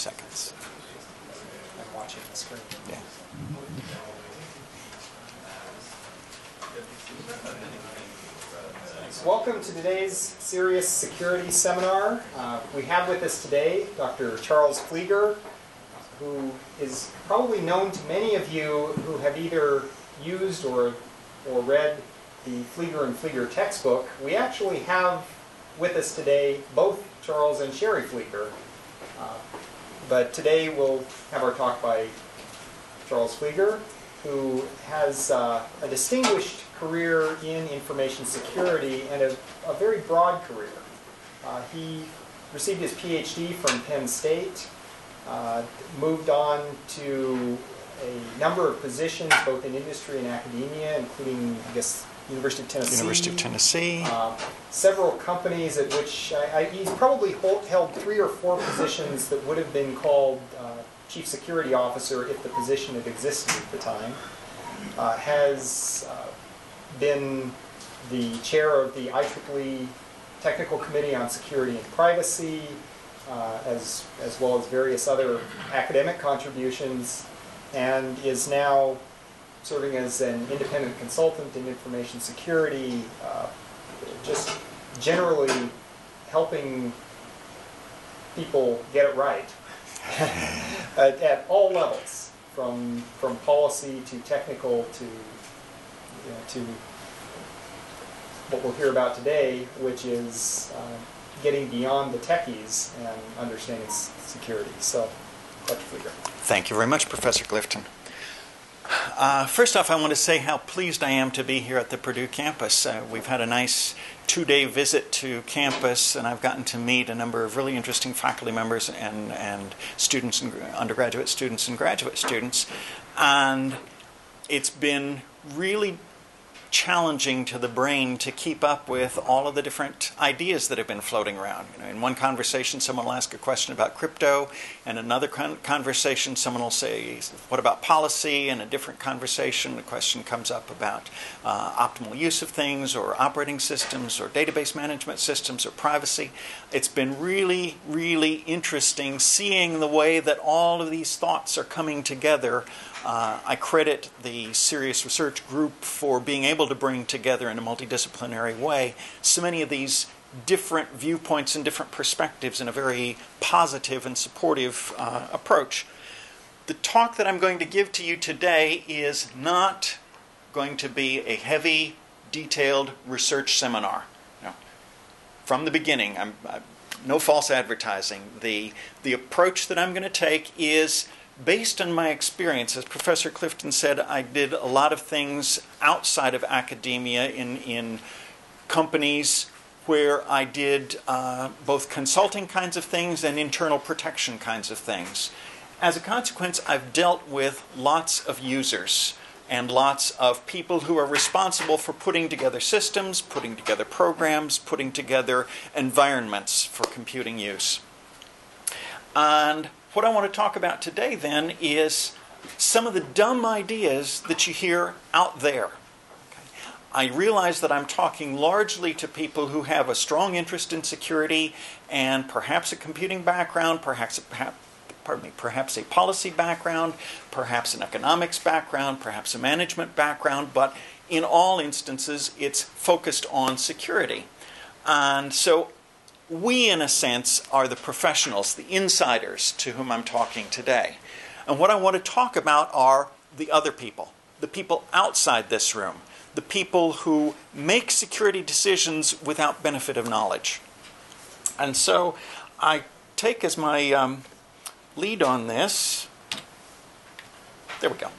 seconds. I'm watching the screen. Yeah. Welcome to today's CERIAS Security Seminar. We have with us today Dr. Charles Pfleeger, who is probably known to many of you who have either used or read the Pfleeger and Pfleeger textbook. We actually have with us today both Charles and Sherry Pfleeger. But today we'll have our talk by Charles Pfleeger, who has a distinguished career in information security and a very broad career. He received his PhD from Penn State, moved on to a number of positions both in industry and academia, including, I guess, University of Tennessee. University of Tennessee. Several companies at which he's probably held 3 or 4 positions that would have been called Chief Security Officer if the position had existed at the time. Has been the chair of the IEEE Technical Committee on Security and Privacy, as well as various other academic contributions, and is now serving as an independent consultant in information security, just generally helping people get it right at all levels, from policy to technical to what we'll hear about today, which is getting beyond the techies and understanding security. So, Dr. Pfleeger. Thank you very much, Professor Clifton. First off, I want to say how pleased I am to be here at the Purdue campus. We've had a nice 2-day visit to campus, and I've gotten to meet a number of really interesting faculty members and students, and undergraduate students and graduate students. And it's been really challenging to the brain to keep up with all of the different ideas that have been floating around. You know, in one conversation, someone will ask a question about crypto, and another conversation, someone will say, "What about policy?" And a different conversation, the question comes up about optimal use of things, or operating systems, or database management systems, or privacy. It's been really, really interesting seeing the way that all of these thoughts are coming together. I credit the CERIAS Research Group for being able to bring together in a multidisciplinary way so many of these different viewpoints and different perspectives in a very positive and supportive approach. The talk that I'm going to give to you today is not going to be a heavy, detailed research seminar. No. From the beginning, no false advertising. The approach that I'm going to take is based on my experience. As Professor Clifton said, I did a lot of things outside of academia in companies where I did both consulting kinds of things and internal protection kinds of things. As a consequence, I've dealt with lots of users and lots of people who are responsible for putting together systems, putting together programs, putting together environments for computing use. And what I want to talk about today, then, is some of the dumb ideas that you hear out there. Okay. I realize that I'm talking largely to people who have a strong interest in security and perhaps a computing background, perhaps a policy background, perhaps an economics background, perhaps a management background, but in all instances, it's focused on security. And so we, in a sense, are the professionals, the insiders to whom I'm talking today. And what I want to talk about are the other people, the people outside this room, the people who make security decisions without benefit of knowledge. And so I take as my lead on this, there we go.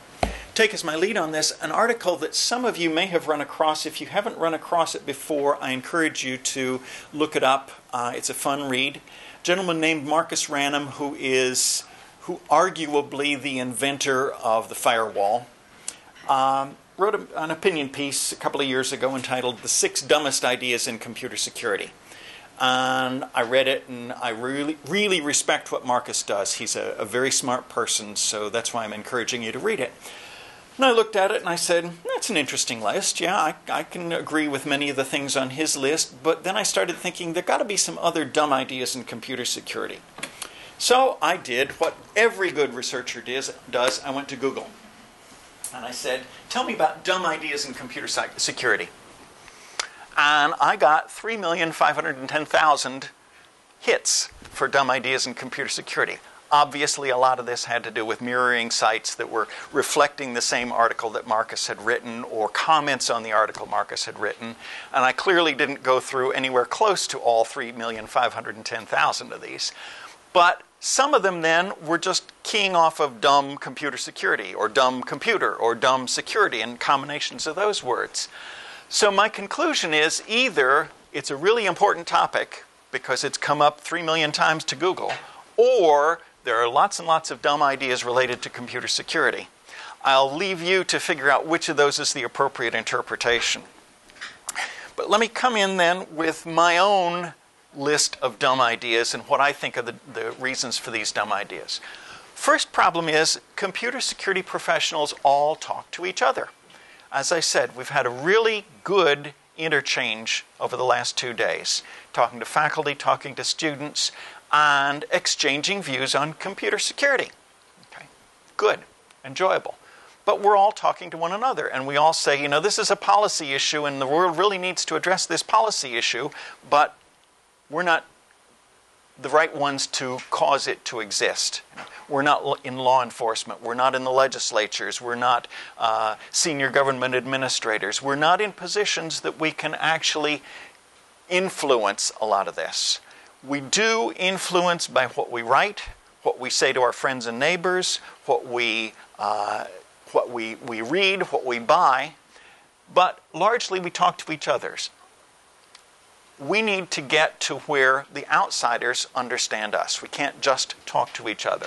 Take as my lead on this an article that some of you may have run across. If you haven't run across it before, I encourage you to look it up. It's a fun read. A gentleman named Marcus Rannum, who arguably the inventor of the firewall, wrote an opinion piece a couple of years ago entitled "The 6 Dumbest Ideas in Computer Security." And I read it, and I really, really respect what Marcus does. He's a very smart person, so that's why I'm encouraging you to read it. And I looked at it and I said, that's an interesting list. Yeah, I can agree with many of the things on his list. But then I started thinking, there got to be some other dumb ideas in computer security. So I did what every good researcher does. I went to Google. And I said, tell me about dumb ideas in computer security. And I got 3,510,000 hits for dumb ideas in computer security. Obviously, a lot of this had to do with mirroring sites that were reflecting the same article that Marcus had written or comments on the article Marcus had written. And I clearly didn't go through anywhere close to all 3,510,000 of these. But some of them then were just keying off of dumb computer security or dumb computer or dumb security and combinations of those words. So my conclusion is either it's a really important topic because it's come up 3 million times to Google, or there are lots and lots of dumb ideas related to computer security. I'll leave you to figure out which of those is the appropriate interpretation. But let me come in then with my own list of dumb ideas and what I think are the reasons for these dumb ideas. First problem is computer security professionals all talk to each other. As I said, we've had a really good interchange over the last 2 days, talking to faculty, talking to students, and exchanging views on computer security. Okay. Good, enjoyable. But we're all talking to one another, and we all say, you know, this is a policy issue, and the world really needs to address this policy issue, but we're not the right ones to cause it to exist. We're not in law enforcement. We're not in the legislatures. We're not senior government administrators. We're not in positions that we can actually influence a lot of this. We do influence by what we write, what we say to our friends and neighbors, what we read, what we buy, but largely we talk to each other. We need to get to where the outsiders understand us. We can't just talk to each other.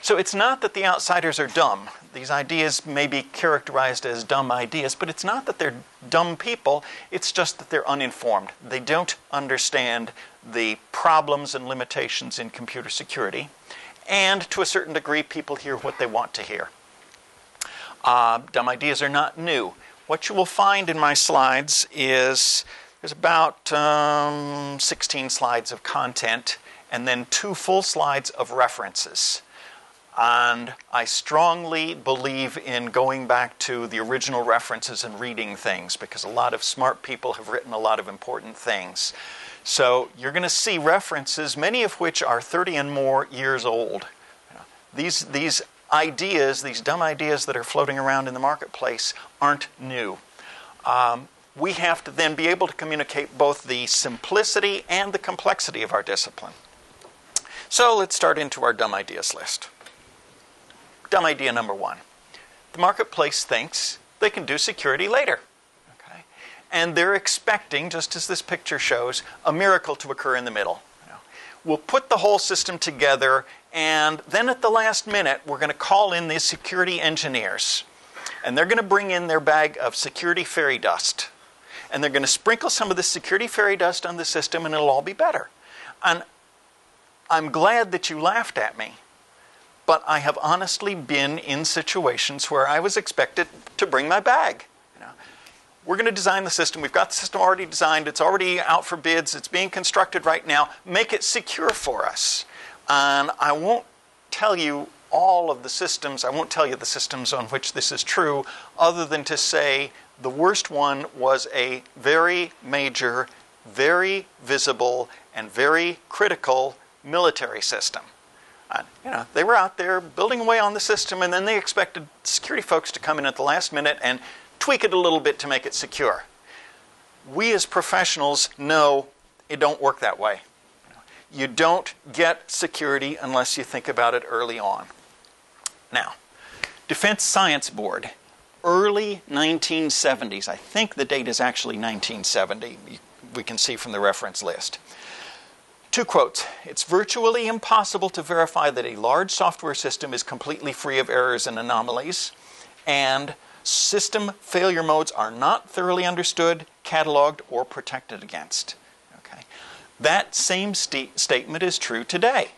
So it's not that the outsiders are dumb. These ideas may be characterized as dumb ideas, but it's not that they're dumb people. It's just that they're uninformed. They don't understand the problems and limitations in computer security. And to a certain degree, people hear what they want to hear. Dumb ideas are not new. What you will find in my slides is there's about 16 slides of content and then 2 full slides of references. And I strongly believe in going back to the original references and reading things because a lot of smart people have written a lot of important things. So you're going to see references, many of which are 30 and more years old. These ideas, these dumb ideas that are floating around in the marketplace aren't new. We have to then be able to communicate both the simplicity and the complexity of our discipline. So let's start into our dumb ideas list. Dumb idea number 1. The marketplace thinks they can do security later. Okay? And they're expecting, just as this picture shows, a miracle to occur in the middle. We'll put the whole system together, and then at the last minute, we're going to call in these security engineers. And they're going to bring in their bag of security fairy dust. And they're going to sprinkle some of the security fairy dust on the system, and it'll all be better. And I'm glad that you laughed at me. But I have honestly been in situations where I was expected to bring my bag. We're going to design the system. We've got the system already designed. It's already out for bids. It's being constructed right now. Make it secure for us. And I won't tell you all of the systems. I won't tell you the systems on which this is true, other than to say the worst one was a very major, very visible, and very critical military system. They were out there building away on the system, and then they expected security folks to come in at the last minute and tweak it a little bit to make it secure. We as professionals know it don't work that way. You don't get security unless you think about it early on. Now, Defense Science Board, early 1970s. I think the date is actually 1970. We can see from the reference list. 2 quotes. It's virtually impossible to verify that a large software system is completely free of errors and anomalies, and system failure modes are not thoroughly understood, cataloged, or protected against. Okay. That same statement is true today.